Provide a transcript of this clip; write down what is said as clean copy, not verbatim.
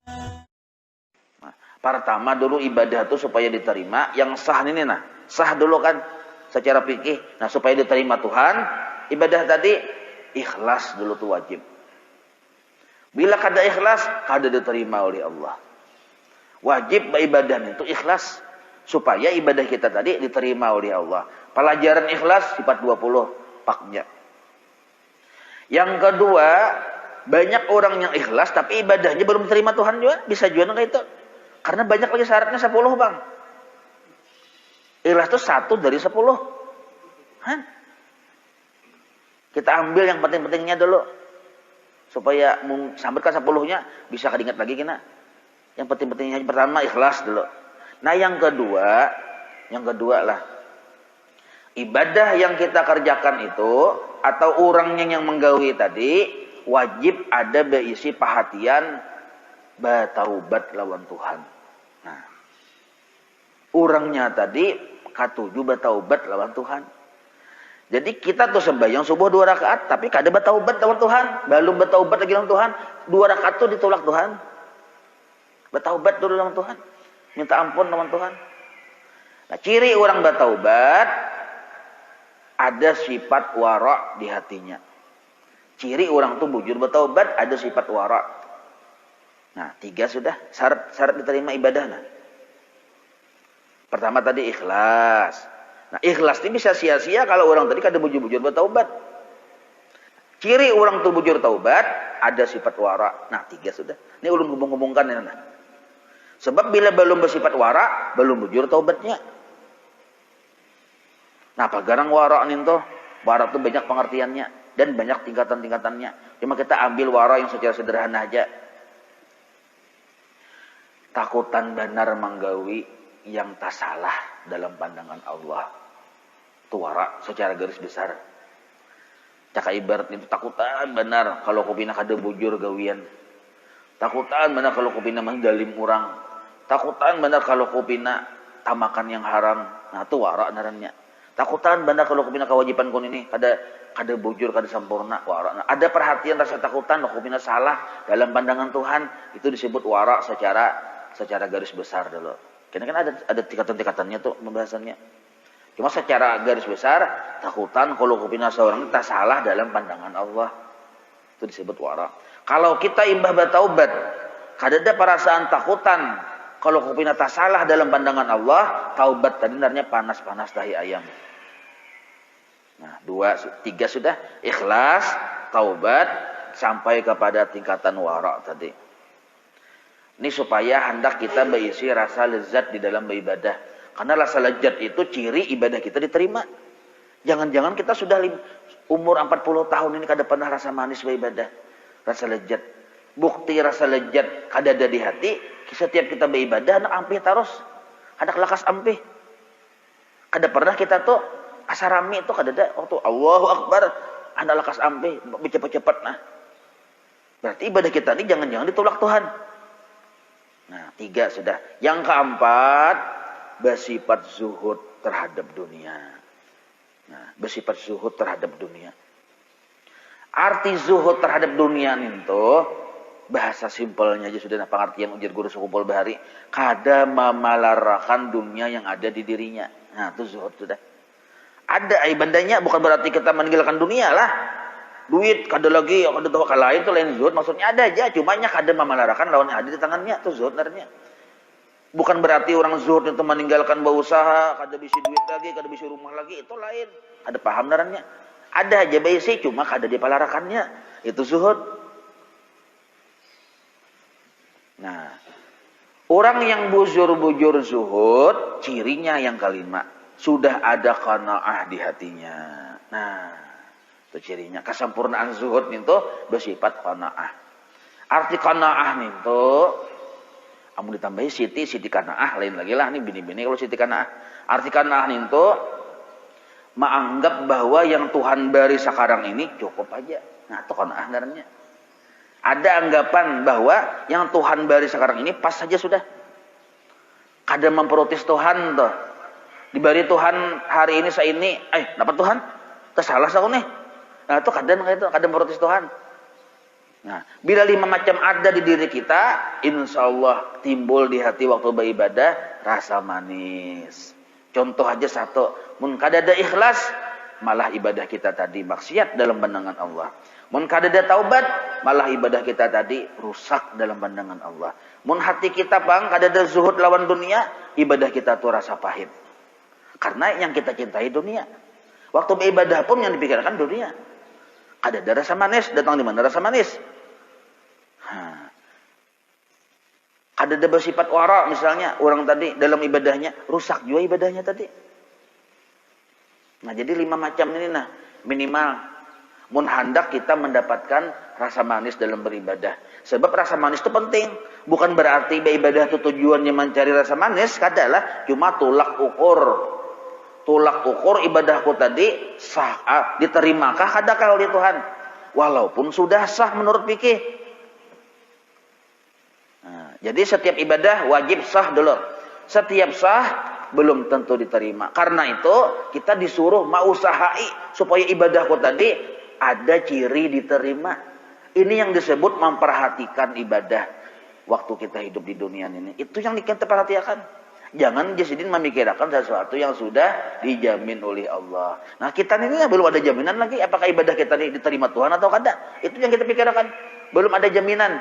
Nah, pertama dulu ibadah itu supaya diterima, yang sah ini nah, sah dulu kan secara fikih. Nah, supaya diterima Tuhan, ibadah tadi ikhlas dulu tuh wajib. Bila kada ikhlas, kada diterima oleh Allah. Wajib ibadah itu ikhlas supaya ibadah kita tadi diterima oleh Allah. Pelajaran ikhlas sifat 20 paknya. Yang kedua, banyak orang yang ikhlas tapi ibadahnya belum diterima Tuhan juga, bisa juga kayak itu. Karena banyak lagi syaratnya 10, Bang. Ikhlas itu 1 dari 10. Hah? Kita ambil yang penting-pentingnya dulu. Supaya sampai ke 10-nya bisa keinget lagi kena. Yang penting-pentingnya pertama ikhlas dulu. Nah, yang kedua lah. Ibadah yang kita kerjakan itu atau orangnya yang menggawi tadi wajib ada berisi perhatian bertaubat lawan Tuhan. Nah, orangnya tadi katuju bertaubat lawan Tuhan. Jadi kita tuh sembahyang subuh 2 rakaat tapi kada bertaubat lawan Tuhan, belum bertaubat lagi lawan Tuhan, 2 rakaat tuh ditolak Tuhan. Bertaubat dulu lawan Tuhan. Minta ampun lawan Tuhan. Nah, ciri orang bertaubat ada sifat wara' di hatinya. Ciri orang tuh bujur bertaubat ada sifat wara'. Nah, 3 sudah syarat diterima ibadah. Nah, pertama tadi ikhlas. Nah, ikhlas ini bisa sia-sia kalau orang tadi kada bujur-bujur bertaubat. Ciri orang tuh bujur taubat ada sifat wara'. Nah, 3 sudah. Ini ulun ngomong-ngomongkan ya. Nah. Sebab bila belum bersifat wara', belum bujur taubatnya. Nah, apa garang wara' nih tuh? Wara' itu banyak pengertiannya dan banyak tingkatan-tingkatannya. Cuma kita ambil wara' yang secara sederhana aja. Takutan benar menggawi yang tak salah dalam pandangan Allah. Itu wara' secara garis besar. Caka ibarat itu takutan benar kalau kupina kada bujur gawian. Takutan benar kalau kupina mengdalim orang. Takutan benar kalau kupina tamakan yang haram. Nah, itu wara' narannya. Takutan benar kalau kupina kewajiban kun ini kada bujur, kada sempurna, wara'. Nah, ada perhatian rasa takutan kalau kupina salah dalam pandangan Tuhan, itu disebut wara' secara garis besar dulu. Karena kan ada tingkatan-tingkatannya tuh pembahasannya. Cuma secara garis besar, takutan kalau kupina seorang tak salah dalam pandangan Allah. Itu disebut wara'. Kalau kita imbah bertaubat, kada ada perasaan takutan kalau kupina tak salah dalam pandangan Allah, taubat tadi sebenarnya panas-panas tahi ayam. Nah, 2, 3 sudah ikhlas, taubat sampai kepada tingkatan wara' tadi. Ini supaya hendak kita berisi rasa lezat di dalam beribadah. Karena rasa lezat itu ciri ibadah kita diterima. Jangan-jangan kita sudah umur 40 tahun ini kada pernah rasa manis beribadah. Rasa lezat. Bukti rasa lezat kada ada di hati. Setiap kita beribadah anak ampih terus. Anak lakas ampih. Kada pernah kita tuh asarami itu kada ada. Waktu Allahu Akbar anak lakas ampih. Cepat-cepat nah. Berarti ibadah kita ini jangan-jangan ditolak Tuhan. Nah, 3 sudah. Yang keempat, bersifat zuhud terhadap dunia. Nah, bersifat zuhud terhadap dunia. Arti zuhud terhadap dunia itu, bahasa simpelnya aja sudah pengertian ujar guru sekumpul bahari. Kada memalarakan dunia yang ada di dirinya. Nah, itu zuhud sudah. Ada ibadahnya, bukan berarti kita meninggalkan dunia lah. Duit kada lagi, kada tahu lain itu lain zuhud. Maksudnya ada aja, cumanya kada memalarakan lawan yang ada di tangannya, itu zuhud sebenarnya. Bukan berarti orang zuhud itu meninggalkan berusaha, kada bisa duit lagi, kada bisa rumah lagi, itu lain. Ada paham sebenarnya. Ada aja basi, cuma kada dipalarakannya, itu zuhud. Nah, orang yang bujur-bujur zuhud, cirinya yang kelima, sudah ada qanaah di hatinya. Nah, itu cirinya. Kesempurnaan zuhud itu bersifat qanaah. Arti qanaah itu, kamu ditambahi siti qanaah, lain lagi lah, ini bini-bini kalau siti qanaah. Arti qanaah itu, menganggap bahwa yang Tuhan beri sekarang ini cukup aja. Nah, itu qanaah sebenarnya. Ada anggapan bahwa yang Tuhan beri sekarang ini pas saja sudah. Kada memprotes Tuhan tuh. Diberi Tuhan hari ini saya ini, dapat Tuhan, tersalah aku nih. Nah, itu kadang memprotes Tuhan. Nah, bila 5 macam ada di diri kita, insya Allah timbul di hati waktu beribadah rasa manis. Contoh aja satu, mun kadada ikhlas, malah ibadah kita tadi maksiat dalam pandangan Allah. Mun kadada taubat, malah ibadah kita tadi rusak dalam pandangan Allah. Mun hati kita bang kadada zuhud lawan dunia, ibadah kita tuh rasa pahit. Karena yang kita cintai dunia. Waktu beribadah pun yang dipikirkan dunia. Ada rasa manis, datang di mana rasa manis? Ada bersifat wara misalnya, orang tadi dalam ibadahnya rusak juga ibadahnya tadi. Nah, jadi 5 macam ini nah minimal mun hendak kita mendapatkan rasa manis dalam beribadah. Sebab rasa manis itu penting. Bukan berarti beribadah itu tujuannya mencari rasa manis, kadalah cuma tolak ukur. Tolak ukur ibadahku tadi sah, diterimakah kadakah oleh Tuhan? Walaupun sudah sah menurut fikih. Nah, jadi setiap ibadah wajib sah dulu. Setiap sah belum tentu diterima. Karena itu kita disuruh mausahai supaya ibadahku tadi ada ciri diterima. Ini yang disebut memperhatikan ibadah waktu kita hidup di dunia ini. Itu yang kita perhatikan. Jangan jasidin memikirkan sesuatu yang sudah dijamin oleh Allah. Nah, kita ini belum ada jaminan lagi apakah ibadah kita ini diterima Tuhan atau tidak. Itu yang kita pikirkan. Belum ada jaminan.